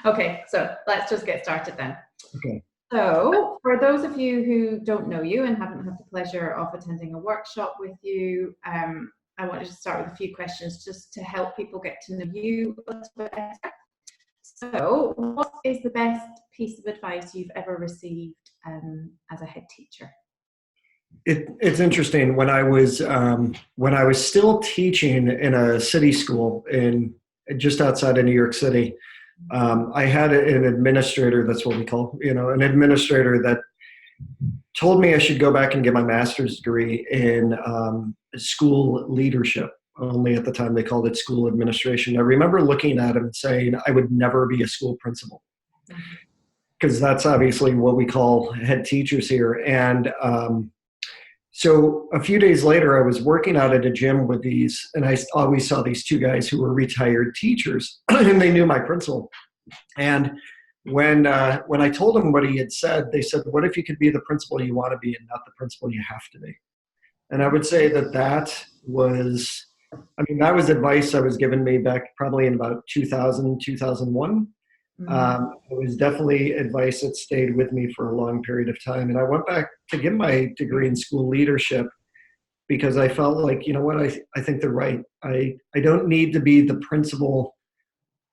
Okay, so let's just get started then. Okay. So for those of you who don't know you and haven't had the pleasure of attending a workshop with you, I wanted to start with a few questions just to help people get to know you a little bit better. So what is the best piece of advice you've ever received as a head teacher? It's interesting. When I was still teaching in a city school in just outside of New York City, I had an administrator. That's what we call, an administrator that told me I should go back and get my master's degree in school leadership. Only at the time they called it school administration. I remember looking at him and saying I would never be a school principal, because that's obviously what we call head teachers here. And so a few days later, I was working out at a gym with these, and I always saw these two guys who were retired teachers, and they knew my principal. And when I told them what he had said, they said, "What if you could be the principal you want to be and not the principal you have to be?" And I would say that was advice that was given me back probably in about 2000, 2001. It was definitely advice that stayed with me for a long period of time. And I went back to get my degree in school leadership because I felt like, you know what, I think they're right. I don't need to be the principal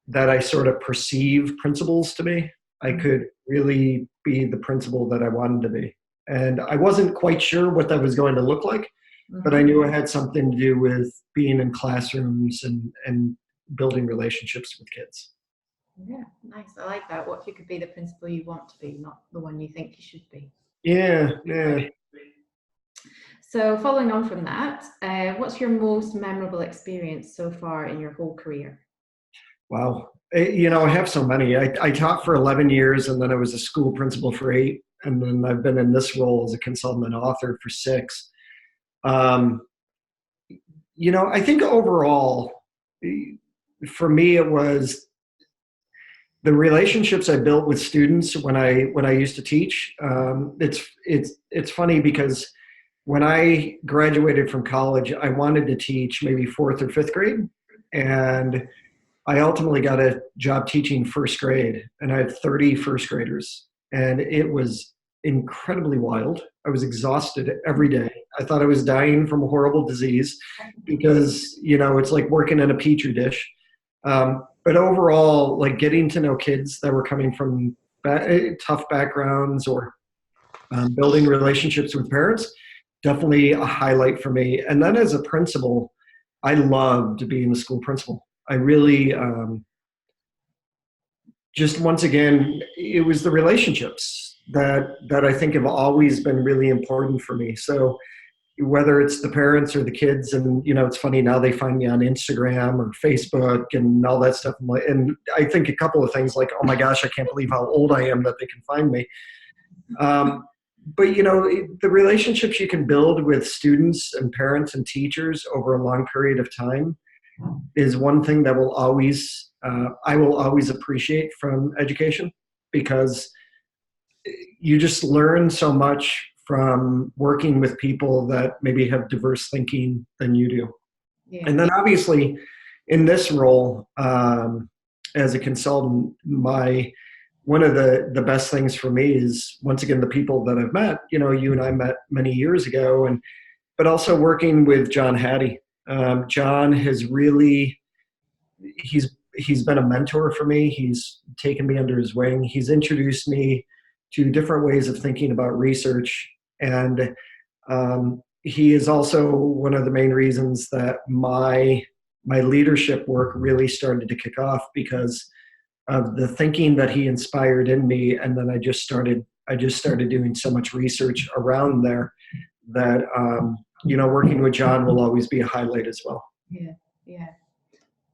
that I sort of perceive principals to be. I could really be the principal that I wanted to be. And I wasn't quite sure what that was going to look like, but I knew it had something to do with being in classrooms and building relationships with kids. Yeah, nice. I like that. What if you could be the principal you want to be, not the one you think you should be? Yeah. So following on from that, what's your most memorable experience so far in your whole career? Wow. I have so many. I taught for 11 years, and then I was a school principal for 8. And then I've been in this role as a consultant and author for 6. I think overall, for me, it was the relationships I built with students when I used to teach. It's funny because when I graduated from college, I wanted to teach maybe 4th or 5th grade, and I ultimately got a job teaching 1st grade, and I had 30 first graders, and it was incredibly wild. I was exhausted every day. I thought I was dying from a horrible disease because, it's like working in a petri dish. But overall, like getting to know kids that were coming from tough backgrounds or building relationships with parents, definitely a highlight for me. And then as a principal, I loved being the school principal. I really, just once again, it was the relationships that I think have always been really important for me. So whether it's the parents or the kids, and it's funny now they find me on Instagram or Facebook and all that stuff. And I think a couple of things like, oh my gosh, I can't believe how old I am that they can find me. But the relationships you can build with students and parents and teachers over a long period of time is one thing that I will always appreciate from education, because you just learn so much from working with people that maybe have diverse thinking than you do. Yeah. And then obviously in this role, as a consultant, one of the best things for me is, once again, the people that I've met. You and I met many years ago, but also working with John Hattie. John has really, he's been a mentor for me. He's taken me under his wing. He's introduced me to different ways of thinking about research. And he is also one of the main reasons that my leadership work really started to kick off, because of the thinking that he inspired in me. And then I just started doing so much research around there that, working with John will always be a highlight as well. Yeah.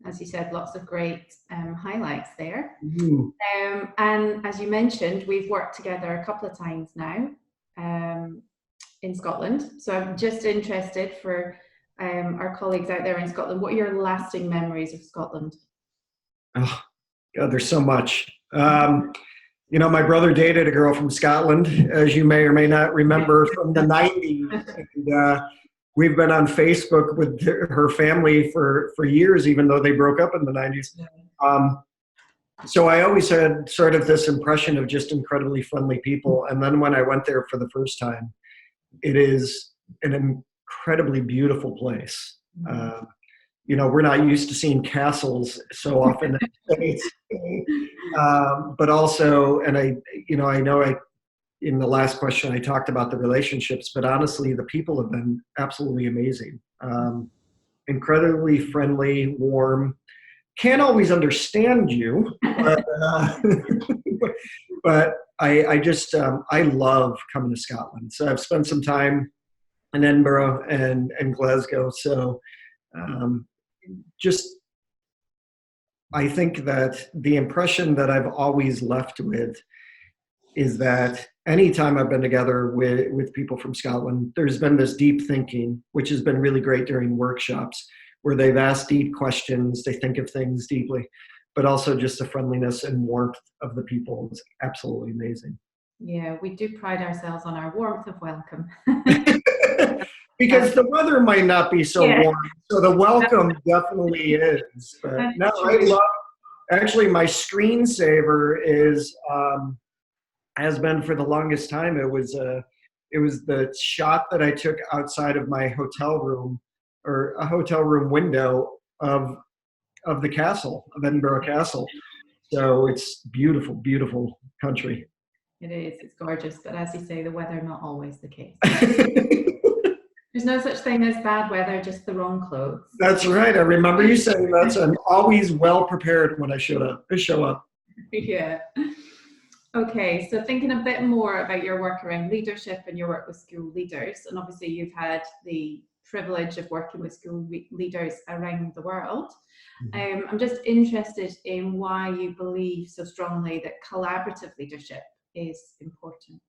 As you said, lots of great highlights there. Mm-hmm. And as you mentioned, we've worked together a couple of times now in Scotland. So I'm just interested for our colleagues out there in Scotland, what are your lasting memories of Scotland? Oh, God, there's so much. My brother dated a girl from Scotland, as you may or may not remember, from the 90s. And, we've been on Facebook with her family for years, even though they broke up in the 90s. So I always had sort of this impression of just incredibly friendly people. And then when I went there for the first time, it is an incredibly beautiful place. We're not used to seeing castles so often in the States. But also, and I know in the last question I talked about the relationships, but honestly, the people have been absolutely amazing. Incredibly friendly, warm. Can't always understand you, but I just I love coming to Scotland. So I've spent some time in Edinburgh and Glasgow. So just I think that the impression that I've always left with is that anytime I've been together with people from Scotland, there's been this deep thinking, which has been really great during workshops, where they've asked deep questions, they think of things deeply, but also just the friendliness and warmth of the people is absolutely amazing. Yeah, we do pride ourselves on our warmth of welcome. Because the weather might not be so warm, so the welcome definitely is. But no, I love, actually my screensaver is, has been for the longest time. It was the shot that I took outside of my hotel room, or a hotel room window of the castle, of Edinburgh Castle. So it's beautiful, beautiful country. It is, it's gorgeous, but as you say, the weather not always the case. There's no such thing as bad weather, just the wrong clothes. That's right. I remember you saying that, so I'm always well prepared when I show up. Yeah. Okay, so thinking a bit more about your work around leadership and your work with school leaders, and obviously you've had the privilege of working with school leaders around the world. I'm just interested in why you believe so strongly that collaborative leadership is important.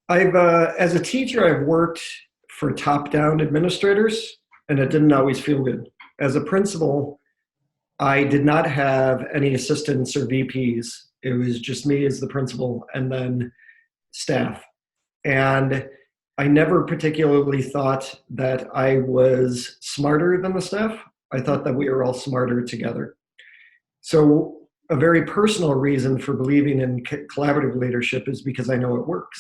As a teacher, I've worked for top-down administrators, and it didn't always feel good. As a principal, I did not have any assistants or VPs. It was just me as the principal and then staff. And I never particularly thought that I was smarter than the staff. I thought that we were all smarter together. So a very personal reason for believing in collaborative leadership is because I know it works.